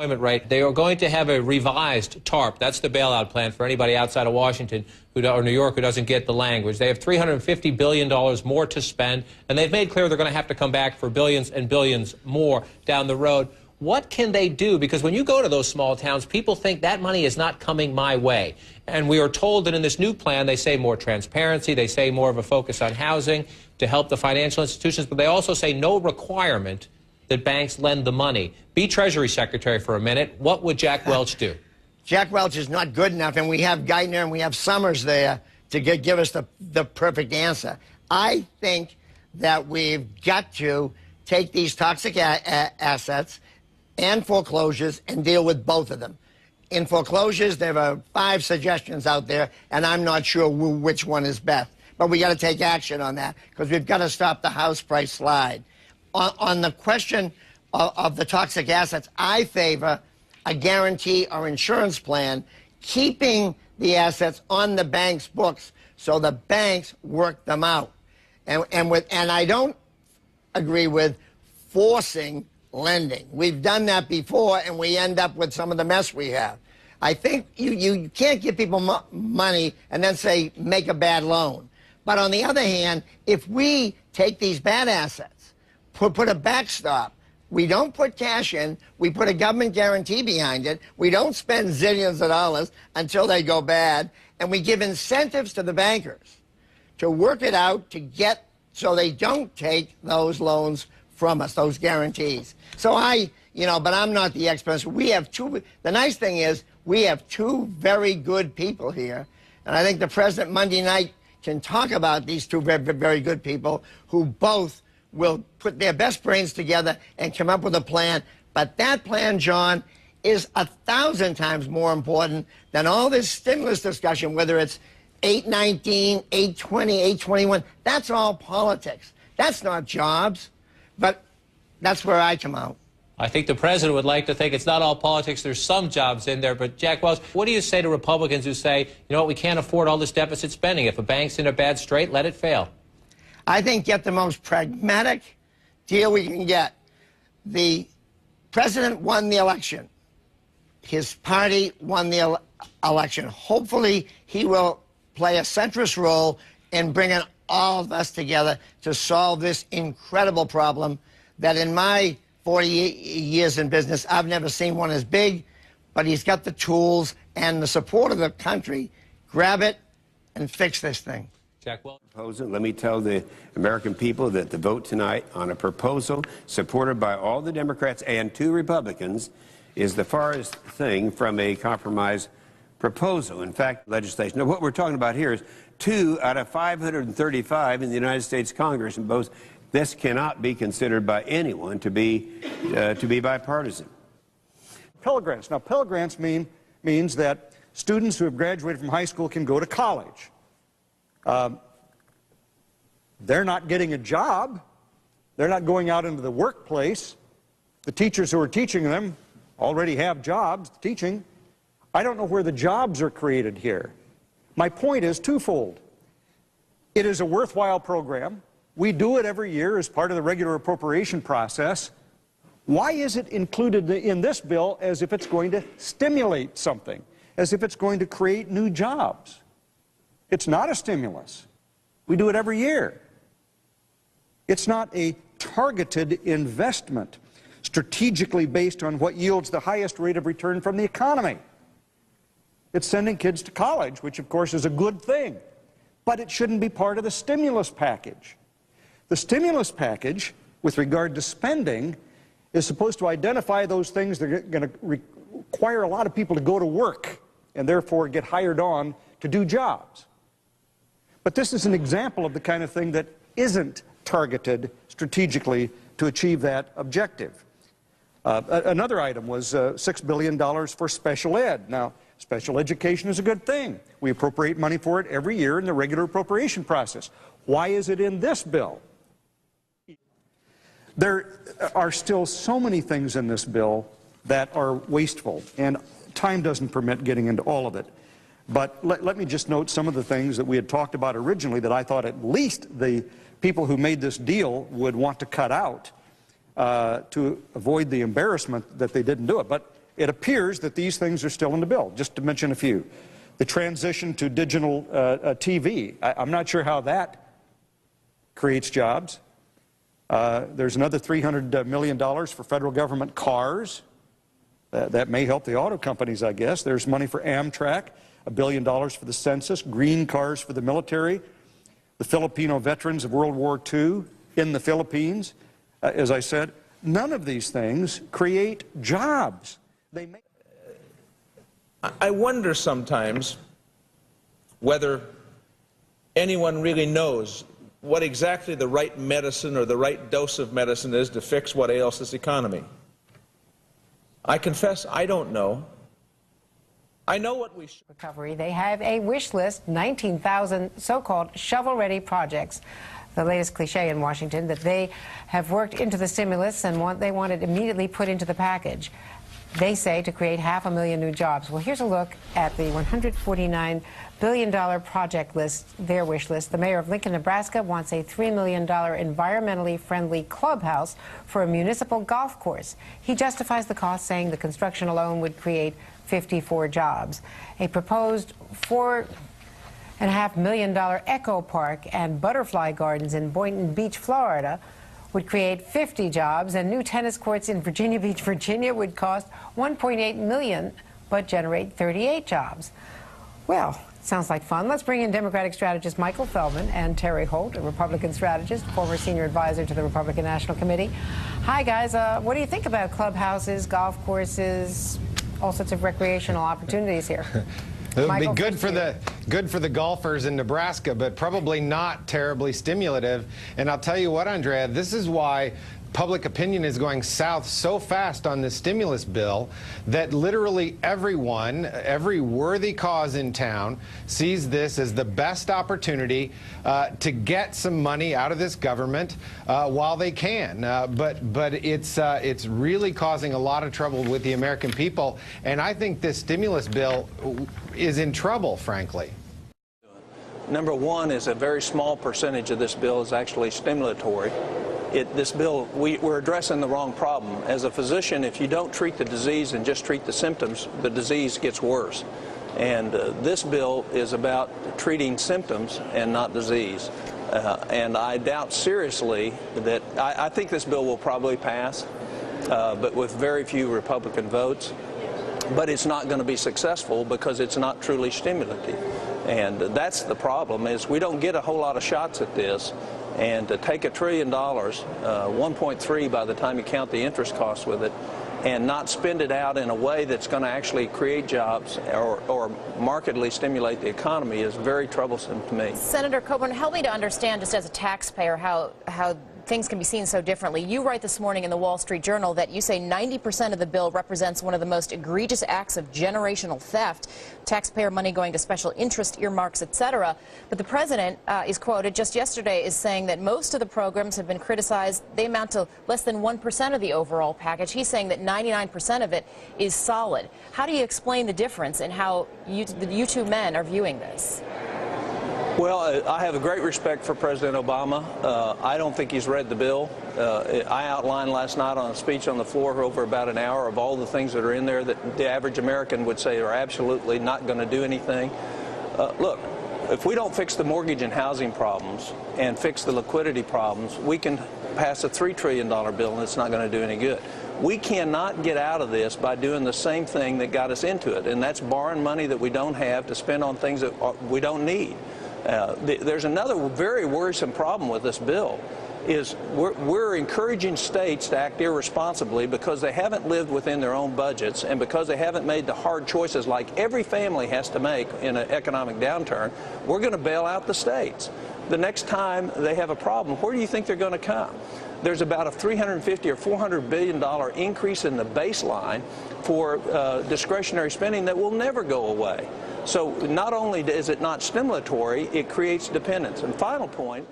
Rate. They are going to have a revised TARP. That's the bailout plan for anybody outside of Washington or New York who doesn't get the language. They have $350 billion more to spend, and they've made clear they're going to have to come back for billions and billions more down the road. What can they do? Because when you go to those small towns, people think that money is not coming my way. And we are told that in this new plan, they say more transparency, they say more of a focus on housing to help the financial institutions, but they also say no requirement that banks lend the money. Be Treasury Secretary for a minute. What would Jack Welch do? Jack Welch is not good enough, and we have Geithner and we have Summers there to give us the perfect answer. I think that we've got to take these toxic assets and foreclosures and deal with both of them. In foreclosures, there are 5 suggestions out there, and I'm not sure which one is best. But we got to take action on that because we've got to stop the house price slide. On the question of the toxic assets, I favor a guarantee or insurance plan, keeping the assets on the bank's books so the banks work them out. And I don't agree with forcing lending. We've done that before, and we end up with some of the mess we have. I think you can't give people money and then say, make a bad loan. But on the other hand, if we take these bad assets, put a backstop, we don't put cash in, we put a government guarantee behind it, we don't spend zillions of dollars until they go bad, and we give incentives to the bankers to work it out to get so they don't take those loans from us, those guarantees. So but I'm not the expert. We have the nice thing is we have 2 very good people here, and I think the president Monday night can talk about these 2 very, very good people who both will put their best brains together and come up with a plan. But that plan, John, is 1,000 times more important than all this stimulus discussion, whether it's 819, 820, 821. That's all politics. That's not jobs. But that's where I come out. I think the president would like to think it's not all politics. There's some jobs in there. But, Jack Welch, what do you say to Republicans who say, you know what, we can't afford all this deficit spending. If a bank's in a bad strait, let it fail? I think get the most pragmatic deal we can get. The president won the election. His party won the election. Hopefully, he will play a centrist role in bringing all of us together to solve this incredible problem that in my 40 years in business, I've never seen one as big, but he's got the tools and the support of the country. Grab it and fix this thing. Jack Welch. Let me tell the American people that the vote tonight on a proposal supported by all the Democrats and 2 Republicans is the farthest thing from a compromise proposal. In fact, legislation. Now, what we're talking about here is 2 out of 535 in the United States Congress, and both this cannot be considered by anyone to be bipartisan. Pell Grants. Now, Pell Grants means that students who have graduated from high school can go to college. They're not getting a job. They're not going out into the workplace. The teachers who are teaching them already have jobs teaching. I don't know where the jobs are created here. My point is twofold. It is a worthwhile program. We do it every year as part of the regular appropriation process. Why is it included in this bill as if it's going to stimulate something, as if it's going to create new jobs? It's not a stimulus. We do it every year. It's not a targeted investment strategically based on what yields the highest rate of return from the economy. It's sending kids to college, which of course is a good thing, but it shouldn't be part of the stimulus package. The stimulus package, with regard to spending, is supposed to identify those things that are going to require a lot of people to go to work and therefore get hired on to do jobs. But this is an example of the kind of thing that isn't targeted strategically to achieve that objective. Another item was $6 billion for special ed. Now, special education is a good thing. We appropriate money for it every year in the regular appropriation process. Why is it in this bill? There are still so many things in this bill that are wasteful, and time doesn't permit getting into all of it. But let me just note some of the things that we had talked about originally that I thought at least the people who made this deal would want to cut out to avoid the embarrassment that they didn't do it. But it appears that these things are still in the bill, just to mention a few. The transition to digital TV, I'm not sure how that creates jobs. There's another $300 million for federal government cars. That may help the auto companies, I guess. There's money for Amtrak, $1 billion for the census, green cars for the military, the Filipino veterans of World War II in the Philippines. As I said, none of these things create jobs. They make... I wonder sometimes whether anyone really knows what exactly the right medicine or the right dose of medicine is to fix what ails this economy. I confess I don't know. I know what we should. Recovery. They have a wish list, 19,000 so-called shovel-ready projects. The latest cliche in Washington that they have worked into the stimulus and they want it immediately put into the package. They say to create 500,000 new jobs. Well, here's a look at the $149 billion project list, their wish list. The mayor of Lincoln, Nebraska wants a $3 million environmentally friendly clubhouse for a municipal golf course. He justifies the cost, saying the construction alone would create 54 jobs. A proposed $4.5 million eco park and butterfly gardens in Boynton Beach, Florida would create 50 jobs, and new tennis courts in Virginia Beach, Virginia would cost $1.8 million but generate 38 jobs. Well, sounds like fun. Let's bring in Democratic strategist Michael Feldman and Terry Holt, a Republican strategist, former senior advisor to the Republican National Committee. Hi, guys. What do you think about clubhouses, golf courses, all sorts of recreational opportunities here? It would be good for the golfers in Nebraska, but probably not terribly stimulative. And I'll tell you what, Andrea, this is why public opinion is going south so fast on this stimulus bill that literally everyone, every worthy cause in town sees this as the best opportunity to get some money out of this government while they can. But it's really causing a lot of trouble with the American people, and I think this stimulus bill is in trouble, frankly. Number one is a very small percentage of this bill is actually stimulatory. This bill, we're addressing the wrong problem. As a physician, if you don't treat the disease and just treat the symptoms, the disease gets worse. And this bill is about treating symptoms and not disease. And I doubt seriously that, I think this bill will probably pass, but with very few Republican votes. But it's not going to be successful because it's not truly stimulative. And that's the problem, is we don't get a whole lot of shots at this. And to take $1 trillion, 1.3 by the time you count the interest costs with it, and not spend it out in a way that's going to actually create jobs or markedly stimulate the economy is very troublesome to me. Senator Coburn, help me to understand, just as a taxpayer, how things can be seen so differently. You write this morning in the Wall Street Journal that you say 90% of the bill represents one of the most egregious acts of generational theft, taxpayer money going to special interest earmarks, etc. But the president is quoted just yesterday as saying that most of the programs have been criticized. They amount to less than 1% of the overall package. He's saying that 99% of it is solid. How do you explain the difference in how you two men are viewing this? Well, I have a great respect for President Obama. I don't think he's read the bill. I outlined last night on a speech on the floor for over about an hour of all the things that are in there that the average American would say are absolutely not going to do anything. Look, if we don't fix the mortgage and housing problems and fix the liquidity problems, we can pass a $3 trillion bill and it's not going to do any good. We cannot get out of this by doing the same thing that got us into it, and that's borrowing money that we don't have to spend on things that we don't need. There's another very worrisome problem with this bill, is we're encouraging states to act irresponsibly because they haven't lived within their own budgets and because they haven't made the hard choices like every family has to make in an economic downturn. We're going to bail out the states. The next time they have a problem, where do you think they're going to come? There's about a $350 or $400 billion increase in the baseline for discretionary spending that will never go away. So not only is it not stimulatory, it creates dependence. And final point,